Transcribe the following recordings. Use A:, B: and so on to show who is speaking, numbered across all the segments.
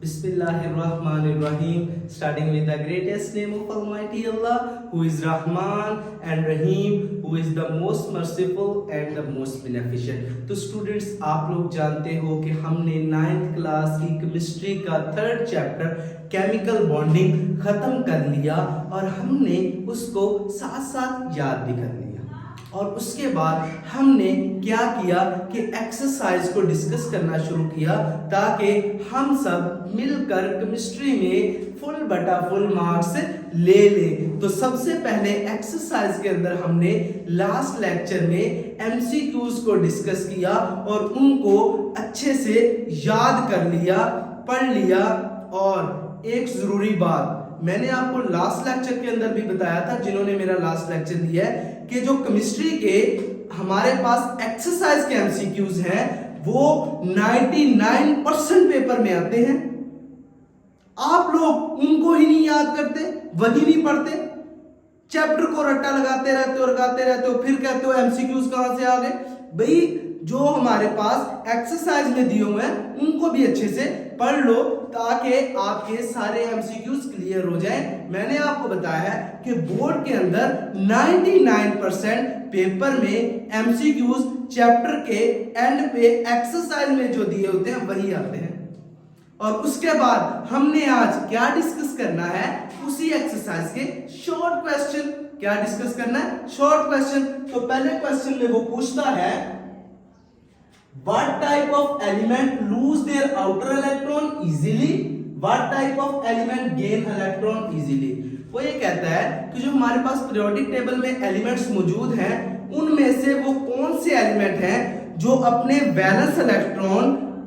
A: Bismillahirrahmanirrahim. Starting with the greatest name of Almighty Allah, who is Rahman and Rahim, who is the most merciful and the most beneficent. तो students, आप लोग जानते हो कि हमने 9th class की chemistry का 3rd चैप्टर केमिकल बॉन्डिंग खत्म कर लिया और हमने उसको साथ साथ याद भी कर लिया। और उसके बाद हमने क्या किया कि एक्सरसाइज को डिस्कस करना शुरू किया ताकि हम सब मिलकर केमिस्ट्री में फुल बटा फुल मार्क्स ले ले। तो सबसे पहले एक्सरसाइज के अंदर हमने लास्ट लेक्चर में एमसीक्यूज को डिस्कस किया और उनको अच्छे से याद कर लिया, पढ़ लिया। और एक जरूरी बात मैंने आपको लास्ट लेक्चर के अंदर भी बताया था, जिन्होंने मेरा लास्ट लेक्चर दिया है, कि जो केमिस्ट्री के हमारे पास एक्सरसाइज के एमसीक्यूज हैं वो 99% पेपर में आते हैं। आप लोग उनको ही नहीं याद करते, वही नहीं पढ़ते, चैप्टर को रट्टा लगाते रहते हो, फिर कहते हो एमसीक्यूज कहां से आ गए। भाई जो हमारे पास एक्सरसाइज में दिए हुए हैं उनको भी अच्छे से पढ़ लो ताकि आपके सारे एमसीक्यूज क्लियर हो जाएं। मैंने आपको बताया है कि बोर्ड के अंदर 99% पेपर में एमसीक्यूज चैप्टर के एंड पे एक्सरसाइज में जो दिए होते हैं वही आते हैं। और उसके बाद हमने आज क्या डिस्कस करना है, उसी एक्सरसाइज के शॉर्ट क्वेश्चन। क्या डिस्कस करना है? Short question. तो पहले क्वेश्चन में वो पूछता है What type of element lose their outer electron easily? What type of element gain electron easily? वो ये कहता है कि जो हमारे पास पीरियोडिक टेबल में एलिमेंट्स मौजूद हैं उनमें से वो कौन से एलिमेंट हैं जो अपने valence electron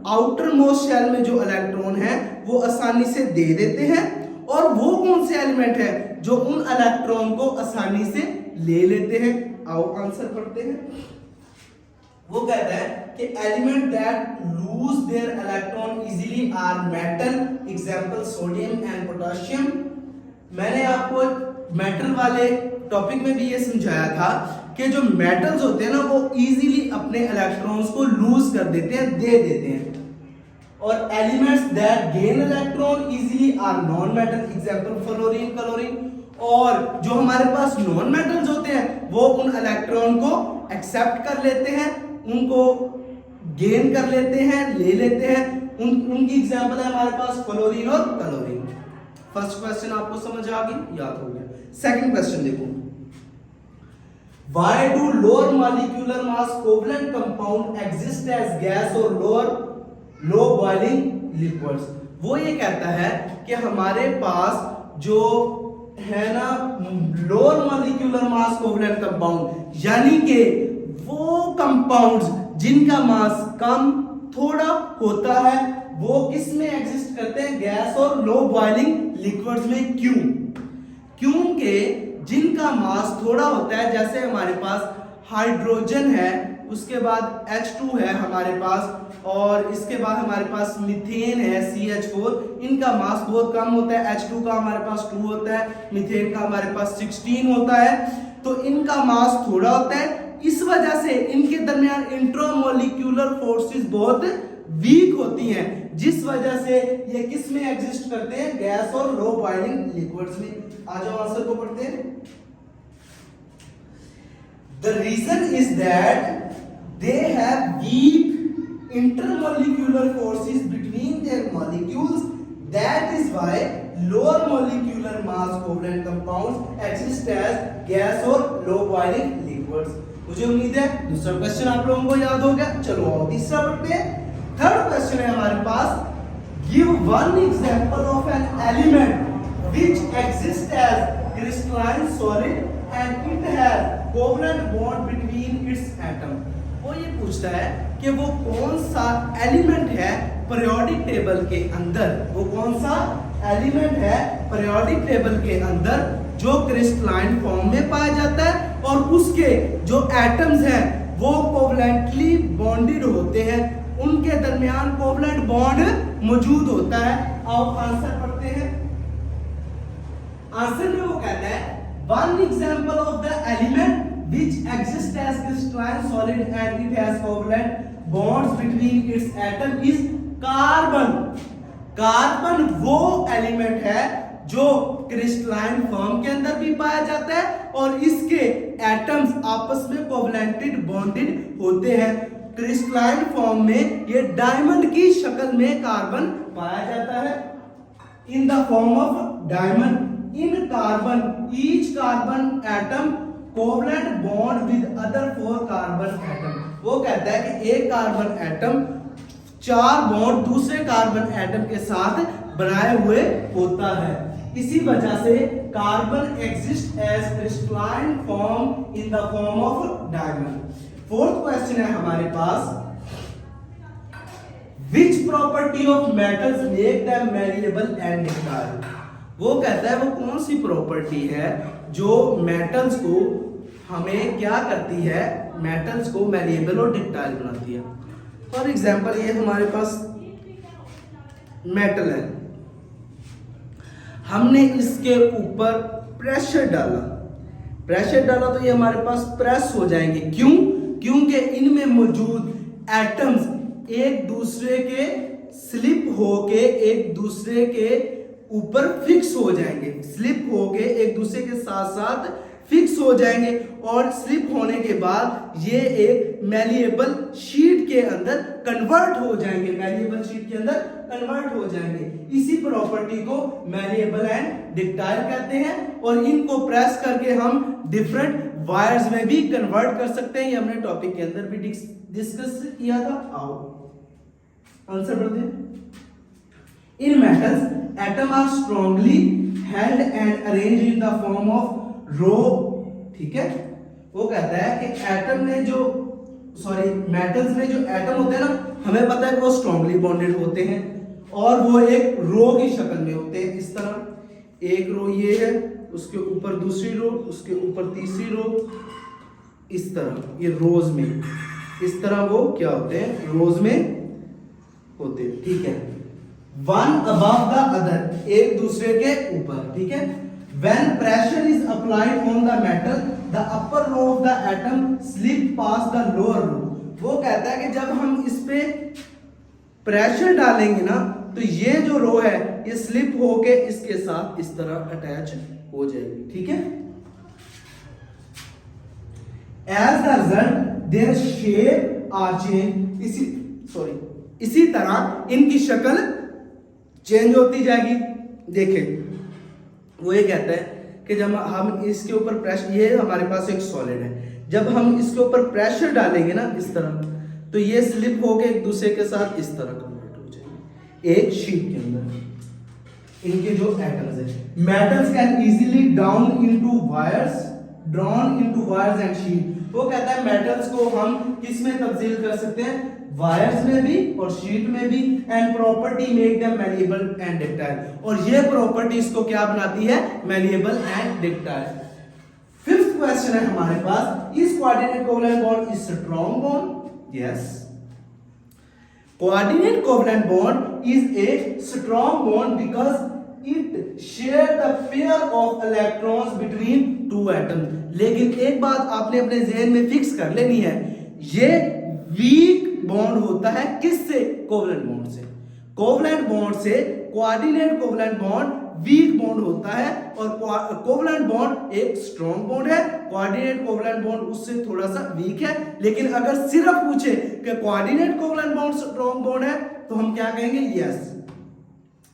A: outermost shell में जो इलेक्ट्रॉन है वो आसानी से दे देते हैं, और वो कौन से एलिमेंट है जो उन इलेक्ट्रॉन को आसानी से ले लेते हैं। आओ आंसर पढ़ते हैं। वो कहता है कि element that lose their electron easily are metal, example sodium and potassium. मैंने आपको मेटल वाले टॉपिक में भी ये समझाया था कि जो मेटल्स होते हैं ना वो इजीली अपने इलेक्ट्रॉन्स को लूज कर देते हैं, दे देते हैं। और elements that gain electron easily are non metal, example fluorine, chlorine. और जो हमारे पास नॉन मेटल्स होते हैं वो उन इलेक्ट्रॉन को एक्सेप्ट कर लेते हैं, उनको गेन कर लेते हैं, ले लेते हैं। उनकी एग्जांपल है हमारे पास फ्लोरीन और क्लोरीन। फर्स्ट क्वेश्चन आपको समझ आ गई, याद हो गया। सेकंड क्वेश्चन देखो, Why do lower molecular mass covalent compound exist as gas or low boiling liquids? वो ये कहता है कि हमारे पास जो है ना lower molecular mass covalent compound, यानी कि वो कंपाउंड्स जिनका मास कम थोड़ा होता है वो किस में एग्जिस्ट करते हैं? गैस और लो बॉइलिंग लिक्विड्स में। क्यों? क्योंकि जिनका मास थोड़ा होता है, जैसे हमारे पास हाइड्रोजन है, उसके बाद H2 है हमारे पास, और इसके बाद हमारे पास मीथेन है CH4, इनका मास बहुत कम होता है। H2 का हमारे पास 2 होता है, मीथेन का हमारे पास 16 होता है, तो इनका मास थोड़ा होता है। इस वजह से इनके दरमियान इंट्रामोलिक्यूलर फोर्सेस बहुत वीक होती हैं, जिस वजह से ये किस में एग्जिस्ट करते हैं? गैस और लो बॉइलिंग लिक्विड्स में। आ जाओ आंसर को पढ़ते हैं। The reason is that they have weak intermolecular forces between their molecules, that is why lower molecular mass covalent compounds exist as gas or low boiling liquids। मुझे उम्मीद है दूसरा question आप लोगों को याद हो गया। चलो आओ तीसरा पढ़ते हैं। थर्ड क्वेश्चन है हमारे पास, give one example of an element which exist as crystalline solid and it has covalent bond between its atom. वो ये पूछता है कि वो कौन सा एलिमेंट है पीरियोडिक टेबल के अंदर, वो कौन सा एलिमेंट है पीरियोडिक टेबल के अंदर जो क्रिस्टलाइन फॉर्म में पाया जाता है और उसके जो एटम्स हैं वो कोवेलेंटली बॉन्डेड होते हैं, उनके दरमियान कोवेलेंट बॉन्ड मौजूद होता है। आओ आंसर पढ़ते हैं। आंसर में वो कहता है one example of the element which exists as crystalline solid and it has covalent bonds between its atom is carbon। Carbon वो एलिमेंट है जो क्रिस्टलाइन फॉर्म के अंदर भी पाया जाता है और इसके एटम्स आपस में कोवलेंटेड बॉन्डेड होते हैं। क्रिस्टलाइन फॉर्म में ये डायमंड की शक्ल में कार्बन पाया जाता है, in the form of diamond. In carbon each carbon atom covalent bond with other 4 carbon atom. वो कहता है कि एक कार्बन एटम 4 बॉन्ड दूसरे कार्बन एटम के साथ बनाए हुए होता है। इसी वजह से carbon exist as crystalline form in the form of diamond. Fourth question है हमारे पास, Which property of metals make them malleable and ductile? वो कहता है वो कौन सी प्रॉपर्टी है जो मेटल्स को हमें क्या करती है, मेटल्स को मैलिएबल और डक्टाइल बनाती है। फॉर एग्जांपल ये हमारे पास मेटल है, हमने इसके ऊपर प्रेशर डाला तो ये हमारे पास प्रेस हो जाएंगे। क्यों? क्योंकि इनमें मौजूद एटम्स एक दूसरे के स्लिप होके एक दूसरे के ऊपर फिक्स हो जाएंगे, स्लिप होके एक दूसरे के साथ साथ फिक्स हो जाएंगे और स्लिप होने के बाद ये एक मैलिएबल शीट के अंदर कन्वर्ट हो जाएंगे, मैलिएबल शीट के अंदर कन्वर्ट हो जाएंगे। इसी प्रॉपर्टी को मैलिएबल एंड डक्टाइल कहते हैं और इनको प्रेस करके हम डिफरेंट वायर्स में भी कन्वर्ट कर सकते हैं। ये हमने टॉपिक के अंदर भी डिस्कस किया था। आओ आंसर पढ़ते हैं। In metals atom are strongly held and arranged in the form of row. ठीक है, वो कहता है कि एटम में जो मेटल्स में जो एटम होते हैं ना, हमें पता है कि वो स्ट्रांगली बॉन्डेड होते हैं और वो एक रो की शक्ल में होते हैं। इस तरह एक रो ये है, उसके ऊपर दूसरी रो, उसके ऊपर तीसरी रो, इस तरह ये रोज में, इस तरह वो क्या होते हैं, रोज में होते हैं। ठीक है, वन अबव द अदर, एक दूसरे के ऊपर। ठीक है, when pressure is applied on the metal the upper row of the atom slip past the lower row। वो कहता है कि जब हम इस पे प्रेशर डालेंगे ना तो ये जो रो है ये स्लिप होके इसके साथ इस तरह अटैच हो जाएगी। ठीक है, as the result their shape are changed। इसी तरह इनकी शक्ल चेंज होती जाएगी। देखें, वो ये कहता है कि जब हम इसके ऊपर प्रेशर, ये हमारे पास एक सॉलिड है, जब हम इसके ऊपर प्रेशर डालेंगे ना इस तरह, तो ये स्लिप होके एक दूसरे के साथ इस तरह कन्वर्ट हो जाएंगे एक शीट के अंदर। इनके जो एटम्स है, metals can easily drawn into wires and sheet. वो कहता है मेटल्स को हम किस में तब्दील कर सकते हैं, वायर्स में भी और शीट में भी। And property make them malleable and ductile, और ये प्रॉपर्टी इसको क्या बनाती है, malleable and ductile. Fifth question है हमारे पास, is coordinate covalent bond is strong bond? Yes, coordinate covalent bond is a strong bond because it share the pair of electrons between two atoms. लेकिन एक बात आपने अपने ज़हन में फिक्स कर लेनी है, ये वीक बॉन्ड होता है किससे, कोवलेंट बॉन्ड से। कोवलेंट बॉन्ड से coordinate covalent bond weak bond होता है और कोवलेंट बॉन्ड एक स्ट्रॉन्ग बॉन्ड है। कोऑर्डिनेट कोवलेंट बॉन्ड उससे थोड़ा सा वीक है। लेकिन अगर सिर्फ पूछे कि coordinate covalent bond strong bond है तो हम क्या कहेंगे, yes,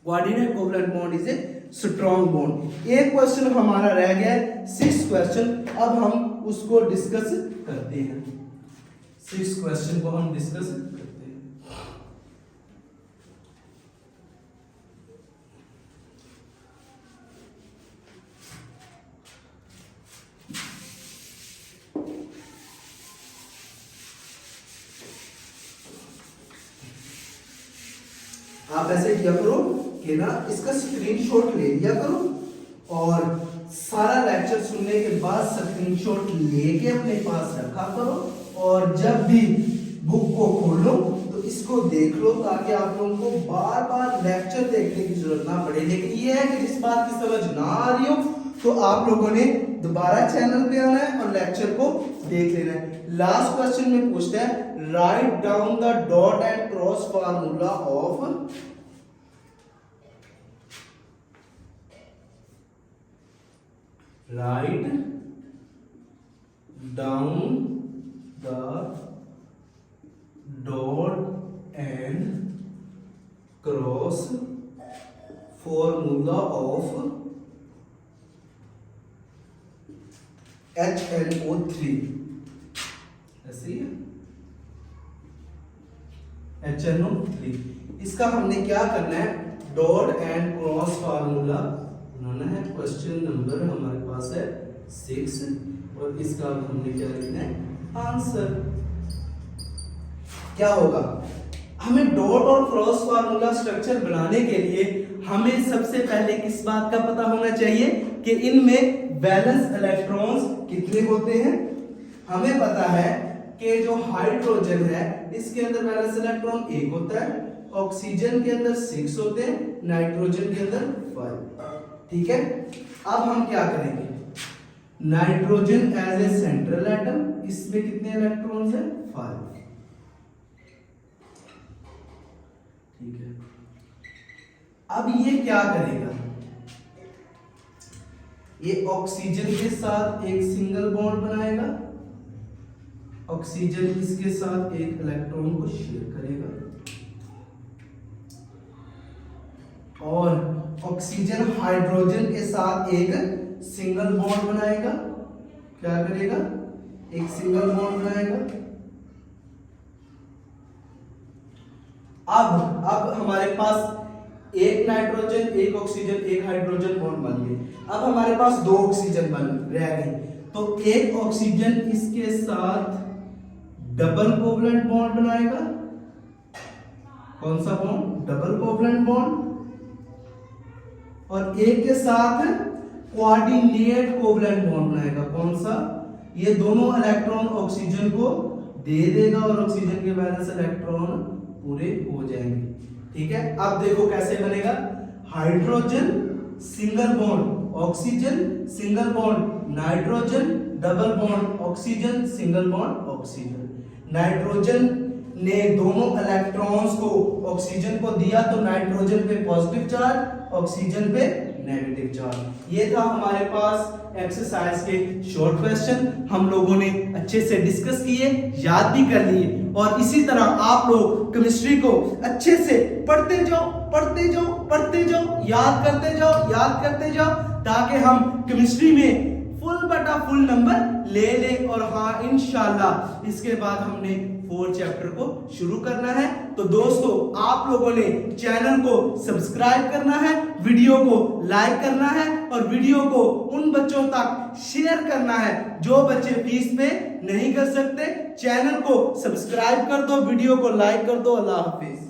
A: coordinate covalent bond is a strong bond. एक क्वेश्चन हमारा रह गया है, 6th क्वेश्चन, अब हम उसको डिस्कस करते हैं। 6th क्वेश्चन को हम डिस्कस करते हैं। आप ऐसे किया करो कि ना इसका स्क्रीनशॉट ले लिया करो और सारा लेक्चर सुनने के बाद स्क्रीनशॉट लेके अपने पास रखा करो, और जब भी बुक को खोलो तो इसको देख लो ताकि आप लोगों को बार बार लेक्चर देखने की जरूरत ना पड़े। लेकिन ये है कि जिस बात की समझ ना आ रही हो तो आप लोगों ने दोबारा चैनल पे आना है और लेक्चर को देख लेना है। लास्ट क्वेश्चन में पूछता है, write down the dot and cross formula of write down the dot and cross formula of HNO3, ऐसे ही HNO3। इसका हमने क्या करना है, डॉट एंड क्रॉस फार्मूला बनाना है। क्वेश्चन नंबर हमारे पास है 6 और इसका हमने क्या लिखना है, आंसर। क्या होगा, हमें डॉट और क्रॉस फार्मूला स्ट्रक्चर बनाने के लिए हमें सबसे पहले किस बात का पता होना चाहिए कि इनमें वैलेंस इलेक्ट्रॉन्स कितने होते हैं। हमें पता है कि जो हाइड्रोजन है इसके अंदर वैलेंस इलेक्ट्रॉन 1 होता है, ऑक्सीजन के अंदर 6 होते हैं, नाइट्रोजन के अंदर 5। ठीक है, अब हम क्या करेंगे, nitrogen as a central atom, इसमें कितने इलेक्ट्रॉन्स हैं, 5। ठीक है, अब ये क्या करेगा, ये ऑक्सीजन के साथ एक सिंगल बॉन्ड बनाएगा, ऑक्सीजन इसके साथ एक इलेक्ट्रॉन को शेयर करेगा, और ऑक्सीजन हाइड्रोजन के साथ एक सिंगल बॉन्ड बनाएगा। क्या करेगा, एक सिंगल बॉन्ड बनाएगा। अब हमारे पास एक नाइट्रोजन, एक ऑक्सीजन, एक हाइड्रोजन बॉन्ड बन गए। अब हमारे पास 2 ऑक्सीजन बन रह गई, तो एक ऑक्सीजन इसके साथ डबल कोवलेंट बॉन्ड बनाएगा। कौन सा बॉन्ड, डबल कोवलेंट बॉन्ड, और एक के साथ कोऑर्डिनेट कोवलेंट बॉन्ड बनाएगा। कौन सा, ये दोनों इलेक्ट्रॉन ऑक्सीजन को दे देगा और ऑक्सीजन के वैलेंस इलेक्ट्रॉन पूरे हो जाएंगे। ठीक है, अब देखो कैसे बनेगा, hydrogen single bond oxygen, single bond nitrogen, double bond oxygen, single bond oxygen. Nitrogen ने दोनों इलेक्ट्रॉन्स को ऑक्सीजन को दिया तो नाइट्रोजन पे पॉजिटिव चार्ज, ऑक्सीजन पे नेगेटिव चार्ज। ये था हमारे पास एक्सरसाइज के शॉर्ट क्वेश्चन, हम लोगों ने अच्छे से डिस्कस किए, याद भी कर लिए, और इसी तरह आप लोग केमिस्ट्री को अच्छे से पढ़ते जाओ, पढ़ते जाओ, पढ़ते जाओ, याद करते जाओ, याद करते जाओ, ताकि हम केमिस्ट्री में फुल बटा फुल नंबर ले ले। और हाँ, इंशाल्लाह इसके बाद हमने 4 चैप्टर को शुरू करना है। तो दोस्तों, आप लोगों ने चैनल को सब्सक्राइब करना है, वीडियो को लाइक करना है, और वीडियो को उन बच्चों तक शेयर करना है जो बच्चे फीस पे नहीं कर सकते। चैनल को सब्सक्राइब कर दो, वीडियो को लाइक कर दो। अल्लाह हाफिज।